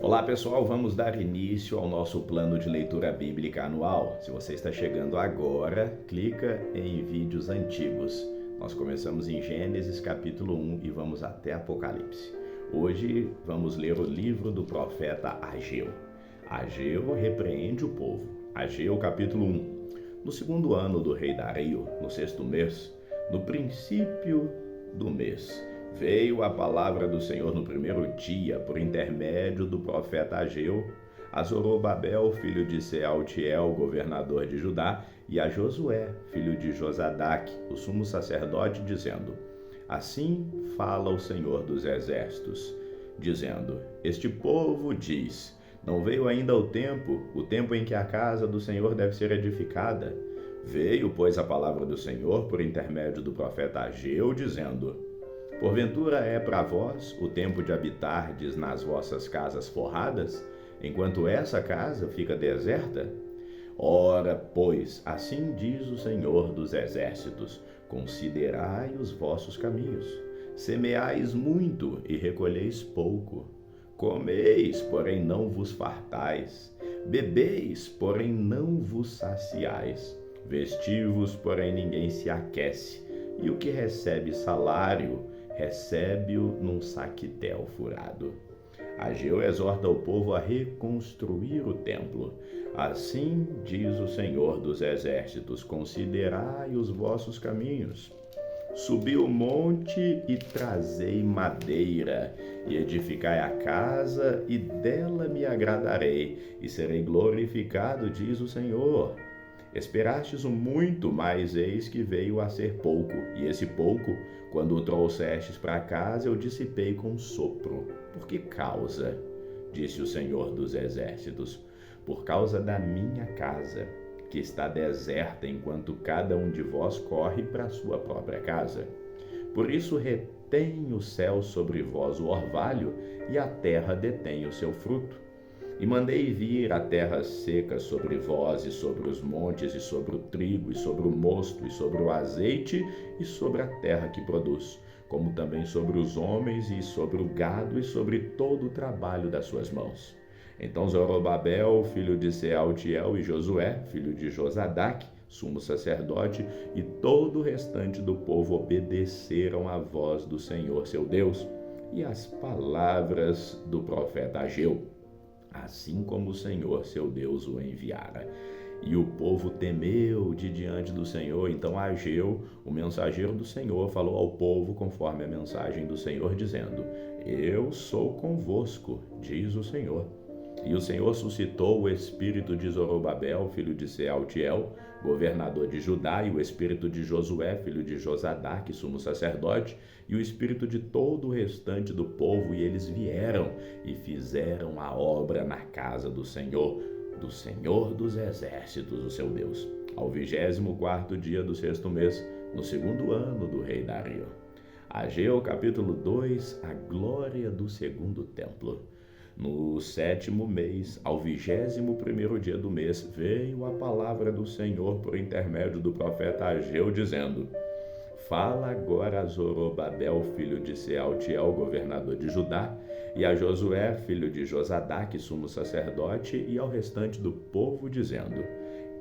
Olá pessoal, vamos dar início ao nosso plano de leitura bíblica anual. Se você está chegando agora, clica em vídeos antigos. Nós começamos em Gênesis capítulo 1 e vamos até Apocalipse. Hoje vamos ler o livro do profeta Ageu. Ageu repreende o povo. Ageu capítulo 1. No segundo ano do rei Dario, no sexto mês, no princípio do mês, veio a palavra do Senhor no primeiro dia, por intermédio do profeta Ageu, a Zorobabel, filho de Sealtiel, governador de Judá, e a Josué, filho de Josadaque, o sumo sacerdote, dizendo: Assim fala o Senhor dos exércitos, dizendo: Este povo diz: Não veio ainda o tempo em que a casa do Senhor deve ser edificada. Veio, pois, a palavra do Senhor por intermédio do profeta Ageu, dizendo: Porventura é para vós o tempo de habitardes nas vossas casas forradas, enquanto essa casa fica deserta? Ora, pois, assim diz o Senhor dos exércitos: Considerai os vossos caminhos. Semeais muito e recolheis pouco. Comeis, porém não vos fartais. Bebeis, porém não vos saciais. Vestivos, porém ninguém se aquece. E o que recebe salário, recebe-o num saquitel furado. Ageu exorta o povo a reconstruir o templo. Assim diz o Senhor dos exércitos: Considerai os vossos caminhos. Subi o monte e trazei madeira, e edificai a casa, e dela me agradarei, e serei glorificado, diz o Senhor. Esperastes o muito, mas eis que veio a ser pouco, e esse pouco, quando o trouxestes para casa, eu dissipei com sopro. Por que causa? Disse o Senhor dos exércitos: Por causa da minha casa, que está deserta, enquanto cada um de vós corre para a sua própria casa. Por isso retém o céu sobre vós o orvalho, e a terra detém o seu fruto. E mandei vir a terra seca sobre vós, e sobre os montes, e sobre o trigo, e sobre o mosto, e sobre o azeite, e sobre a terra que produz, como também sobre os homens, e sobre o gado, e sobre todo o trabalho das suas mãos. Então Zorobabel, filho de Sealtiel, e Josué, filho de Josadaque, sumo sacerdote, e todo o restante do povo obedeceram à voz do Senhor seu Deus e às palavras do profeta Ageu, assim como o Senhor seu Deus o enviara. E o povo temeu de diante do Senhor. Então Ageu, o mensageiro do Senhor, falou ao povo conforme a mensagem do Senhor, dizendo: Eu sou convosco, diz o Senhor. E o Senhor suscitou o espírito de Zorobabel, filho de Sealtiel, governador de Judá, e o espírito de Josué, filho de Josadaque, sumo sacerdote, e o espírito de todo o restante do povo, e eles vieram e fizeram a obra na casa do Senhor dos exércitos, o seu Deus, ao 24º dia do sexto mês, no segundo ano do rei Dario. Ageu capítulo 2, a glória do segundo templo. No sétimo mês, ao 21º dia do mês, veio a palavra do Senhor por intermédio do profeta Ageu, dizendo: Fala agora a Zorobabel, filho de Sealtiel, governador de Judá, e a Josué, filho de Josadaque, sumo sacerdote, e ao restante do povo, dizendo: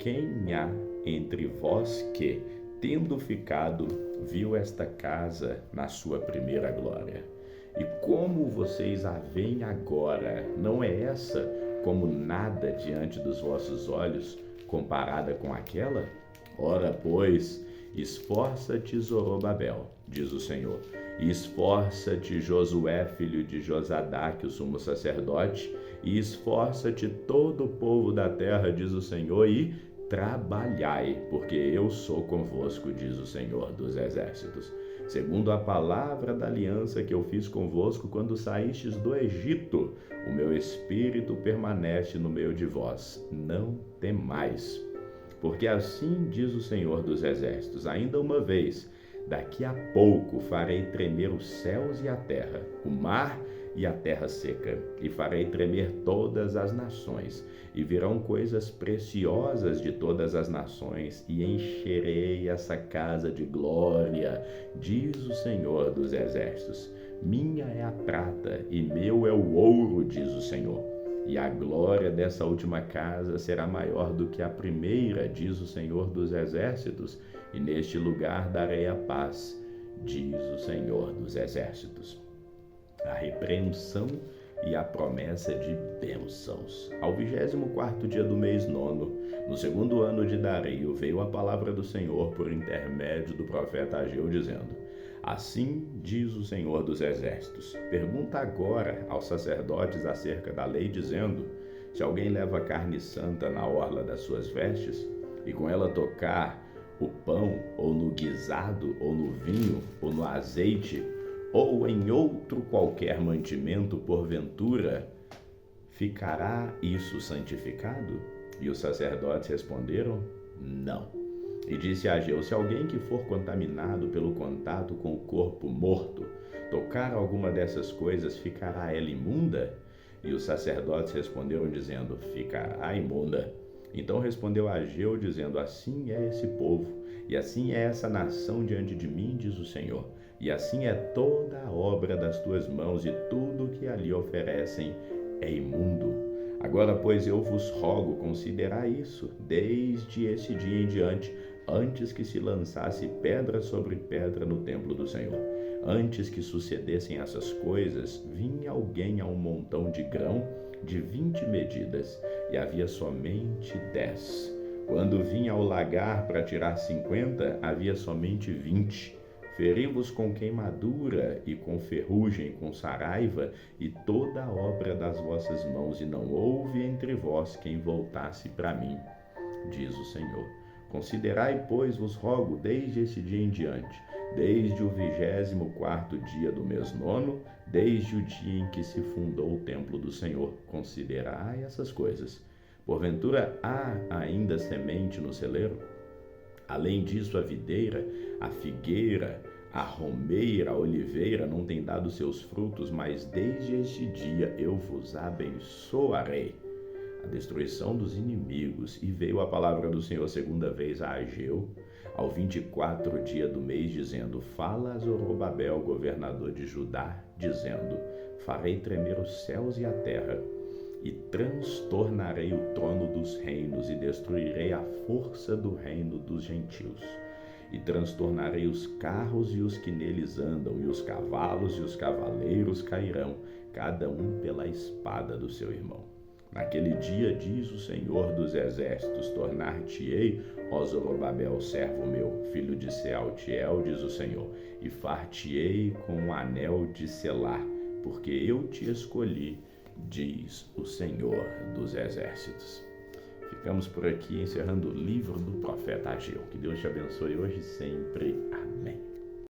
Quem há entre vós que, tendo ficado, viu esta casa na sua primeira glória? E como vocês a veem agora, não é essa como nada diante dos vossos olhos, comparada com aquela? Ora, pois, esforça-te, Zorobabel, diz o Senhor, e esforça-te, Josué, filho de Josadaque, o sumo sacerdote, e esforça-te todo o povo da terra, diz o Senhor, e trabalhai, porque eu sou convosco, diz o Senhor dos exércitos. Segundo a palavra da aliança que eu fiz convosco quando saístes do Egito, o meu espírito permanece no meio de vós. Não temais. Porque assim diz o Senhor dos exércitos: ainda uma vez, daqui a pouco farei tremer os céus e a terra, o mar e a terra seca, e farei tremer todas as nações, e virão coisas preciosas de todas as nações, e encherei essa casa de glória, diz o Senhor dos exércitos. Minha é a prata e meu é o ouro, diz o Senhor. E a glória dessa última casa será maior do que a primeira, diz o Senhor dos Exércitos, e neste lugar darei a paz, diz o Senhor dos Exércitos. A repreensão e a promessa de bênçãos. Ao 24º dia do mês nono, no segundo ano de Dario, veio a palavra do Senhor por intermédio do profeta Ageu, dizendo: Assim diz o Senhor dos Exércitos: pergunta agora aos sacerdotes acerca da lei, dizendo: se alguém leva carne santa na orla das suas vestes, e com ela tocar o pão, ou no guisado, ou no vinho, ou no azeite, ou em outro qualquer mantimento, porventura, ficará isso santificado? E os sacerdotes responderam: não. E disse a Ageu: se alguém que for contaminado pelo contato com o corpo morto tocar alguma dessas coisas, ficará ela imunda? E os sacerdotes responderam, dizendo: ficará imunda. Então respondeu Ageu, dizendo: assim é esse povo, e assim é essa nação diante de mim, diz o Senhor. E assim é toda a obra das tuas mãos, e tudo que ali oferecem é imundo. Agora, pois, eu vos rogo, considerai isso, desde esse dia em diante, antes que se lançasse pedra sobre pedra no templo do Senhor. Antes que sucedessem essas coisas, vinha alguém a um montão de grão de 20 medidas, e havia somente 10. Quando vinha ao lagar para tirar 50, havia somente 20. Feri-vos com queimadura e com ferrugem, com saraiva, e toda a obra das vossas mãos, e não houve entre vós quem voltasse para mim, diz o Senhor. Considerai, pois, vos rogo, desde esse dia em diante, desde o 24º dia do mês nono, desde o dia em que se fundou o templo do Senhor, considerai essas coisas. Porventura há ainda semente no celeiro? Além disso, a videira, a figueira, a romeira, a oliveira não têm dado seus frutos, mas desde este dia eu vos abençoarei. A destruição dos inimigos. E veio a palavra do Senhor segunda vez a Ageu, ao 24º dia do mês, dizendo: fala a Zorobabel, governador de Judá, dizendo: farei tremer os céus e a terra, e transtornarei o trono dos reinos, e destruirei a força do reino dos gentios. E transtornarei os carros e os que neles andam, e os cavalos e os cavaleiros cairão, cada um pela espada do seu irmão. Naquele dia, diz o Senhor dos Exércitos, tornar-te-ei, ó Zorobabel, servo meu, filho de Sealtiel, diz o Senhor, e far-te-ei com um anel de selar, porque eu te escolhi, diz o Senhor dos Exércitos. Ficamos por aqui encerrando o livro do profeta Ageu. Que Deus te abençoe hoje e sempre. Amém.